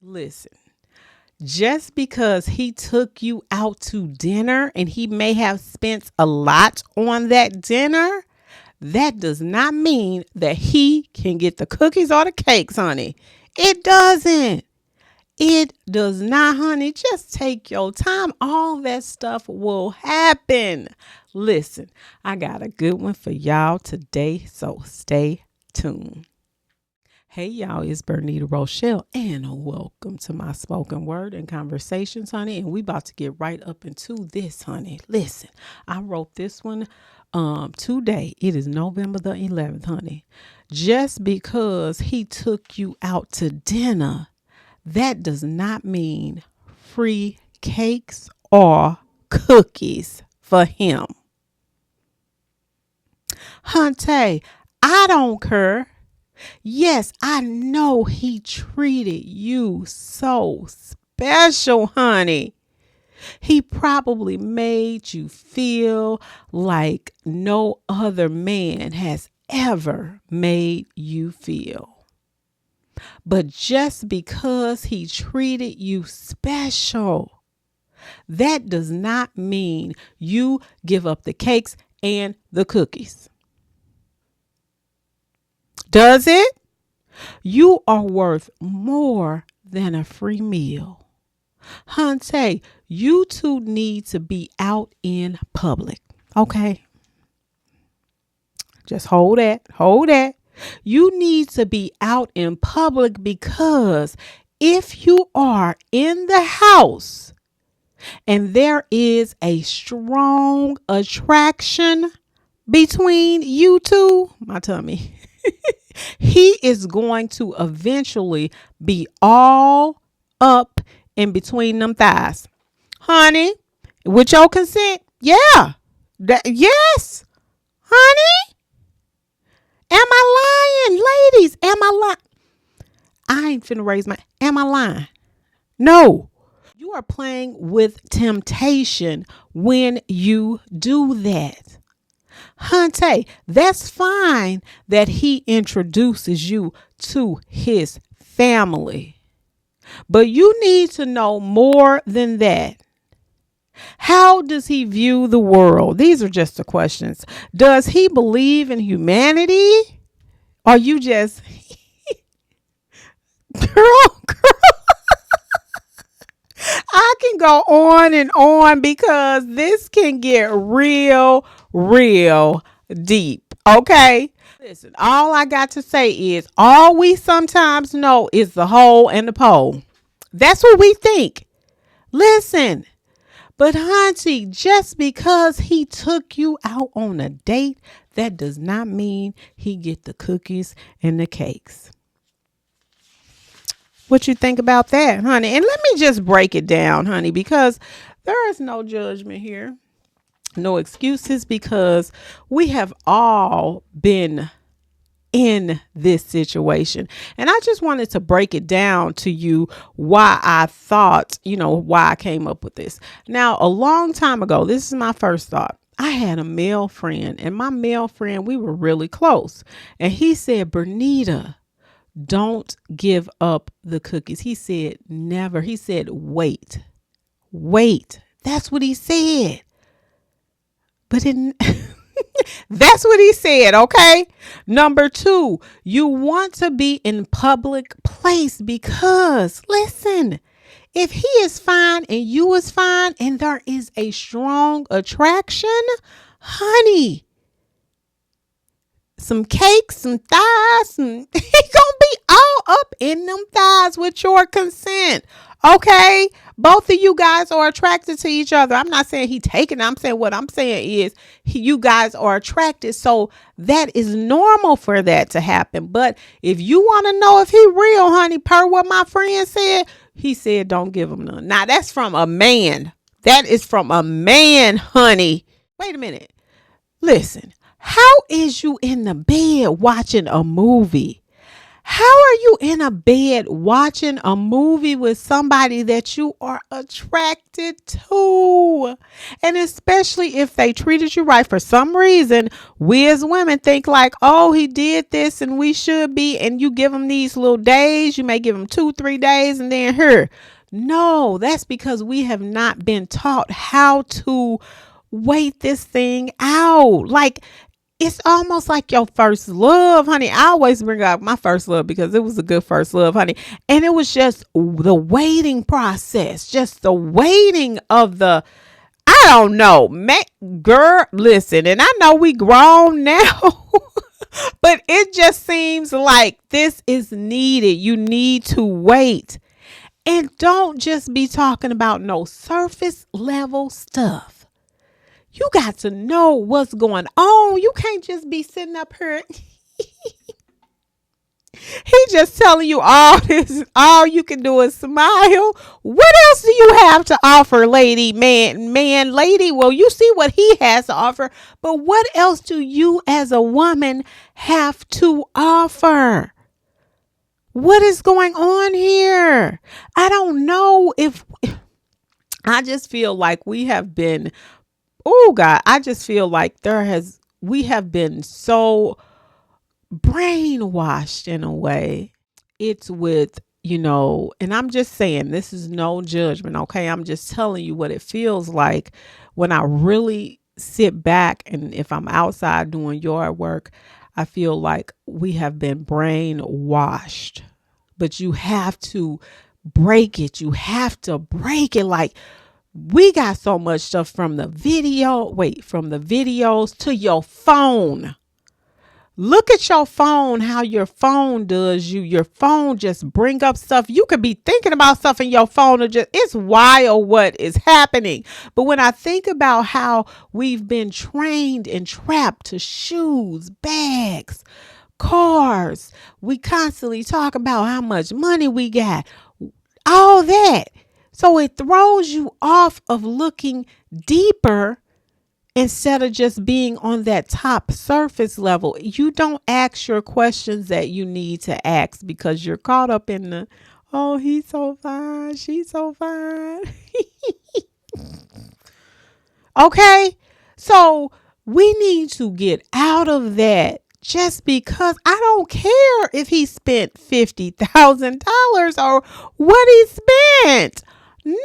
Listen, just because he took you out to dinner and he may have spent a lot on that dinner, that does not mean that he can get the cookies or the cakes, honey. It doesn't. It does not, honey. Just take your time. All that stuff will happen. Listen, I got a good one for y'all today, so stay tuned. Hey y'all, it's Bernita Rochele, and welcome to my spoken word and conversations, honey. And we about to get right up into this, honey. Listen, I wrote this one today. It is November the 11th, honey. Just because he took you out to dinner, that does not mean free cakes or cookies for him. Hunty, I don't care. Yes, I know he treated you so special, honey. He probably made you feel like no other man has ever made you feel. But just because he treated you special, that does not mean you give up the cakes and the cookies. Does it? You are worth more than a free meal. Hunty, you two need to be out in public. Okay? Just hold that. Hold that. You need to be out in public because if you are in the house and there is a strong attraction between you two, my tummy, he is going to eventually be all up in between them thighs. Honey, with your consent, yeah. Yes. Honey, am I lying? Ladies, am I lying? I ain't finna raise my, am I lying? No. You are playing with temptation when you do that. Hunty, that's fine that he introduces you to his family. But you need to know more than that. How does he view the world? These are just the questions. Does he believe in humanity? Or you just, girl, I can go on and on because this can get real deep. Okay. Listen, all I got to say is all we sometimes know is the hole and the pole. That's what we think. Listen, but hunty, just because he took you out on a date, that does not mean he get the cookies and the cakes. What you think about that, honey? And let me just break it down, honey, because there is no judgment here. No excuses, because we have all been in this situation. And I just wanted to break it down to you why I thought, why I came up with this. Now, a long time ago, this is my first thought. I had a male friend, and my male friend, we were really close. And he said, Bernita, don't give up the cookies. He said, never. He said, wait. That's what he said. But that's what he said. Okay. Number 2, you want to be in public place because listen, if he is fine and you is fine and there is a strong attraction, honey, some cakes, some thighs, he gonna be all up in them thighs with your consent. Okay, both of you guys are attracted to each other. I'm not saying he taking it. I'm saying what I'm saying is you guys are attracted. So that is normal for that to happen. But if you want to know if he real, honey, per what my friend said, he said, don't give him none. Now that's from a man. That is from a man, honey. Wait a minute. Listen, how is you in the bed watching a movie? How are you in a bed watching a movie with somebody that you are attracted to? And especially if they treated you right. For some reason, we as women think like, oh, he did this and we should be. And you give them these little days. You may give them 2-3 days and then here. No, that's because we have not been taught how to wait this thing out. Like, it's almost like your first love, honey. I always bring up my first love because it was a good first love, honey. And it was just the waiting process, just the waiting of the, I don't know, girl, listen, and I know we grown now, but it just seems like this is needed. You need to wait. And don't just be talking about no surface level stuff. You got to know what's going on. You can't just be sitting up here. He just telling you all this. All you can do is smile. What else do you have to offer, lady, man, lady? Well, you see what he has to offer. But what else do you as a woman have to offer? What is going on here? I don't know if I just feel like we have been, oh God, I just feel like we have been so brainwashed in a way. It's with, and I'm just saying, this is no judgment. Okay. I'm just telling you what it feels like when I really sit back and if I'm outside doing yard work, I feel like we have been brainwashed, but you have to break it. You have to break it. Like, we got so much stuff from the videos to your phone. Look at your phone, how your phone does you. Your phone just bring up stuff. You could be thinking about stuff in your phone. It's wild what is happening. But when I think about how we've been trained and trapped to shoes, bags, cars, we constantly talk about how much money we got, all that. So it throws you off of looking deeper instead of just being on that top surface level. You don't ask your questions that you need to ask because you're caught up in the, oh, he's so fine, she's so fine. Okay, so we need to get out of that. Just because I don't care if he spent $50,000 or what he spent. No,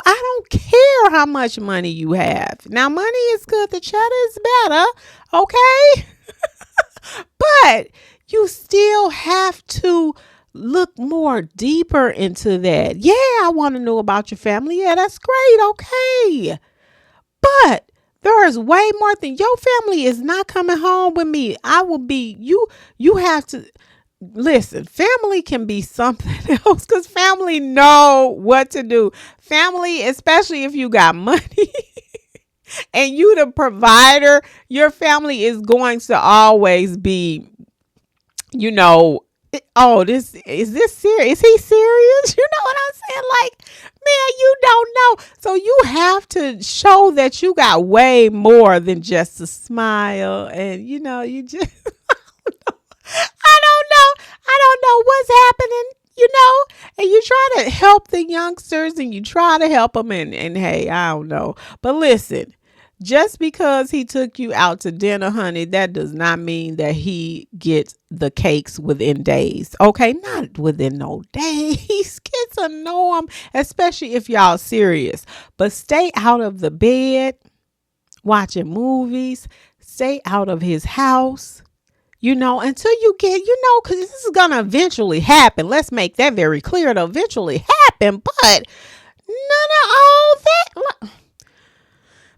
I don't care how much money you have. Now, money is good. The cheddar is better. Okay. But you still have to look more deeper into that. Yeah, I want to know about your family. Yeah, that's great. Okay. But there is way more than your family is not coming home with me. I will be, you have to listen. Family can be something else because family know what to do. Family, especially if you got money and you the provider, your family is going to always be, oh, is this serious? Is he serious? You know what I'm saying? Like, man, you don't know. So you have to show that you got way more than just a smile. And, you just, I don't know what's happening, and you try to help the youngsters and you try to help them. And hey, I don't know. But listen, just because he took you out to dinner, honey, that does not mean that he gets the cakes within days. Okay, not within no days. Get to know him, especially if y'all serious. But stay out of the bed, watching movies. Stay out of his house, until you get, because this is going to eventually happen. Let's make that very clear. It'll eventually happen, but none of all that.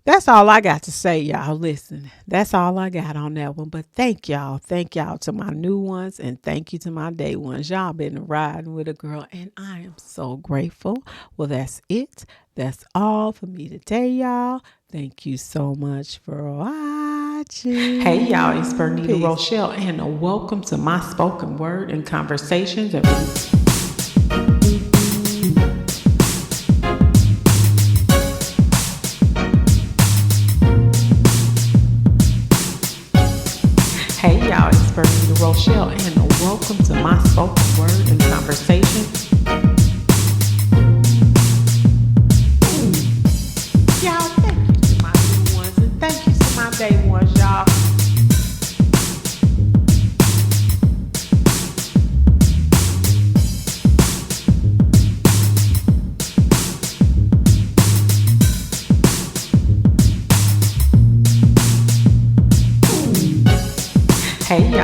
That's all I got to say, y'all. Listen, that's all I got on that one. But thank y'all. Thank y'all to my new ones and thank you to my day ones. Y'all been riding with a girl and I am so grateful. Well, that's it. That's all for me today, y'all. Thank you so much for watching. Hey, y'all. It's Bernita Rochele and welcome to my spoken word and conversations.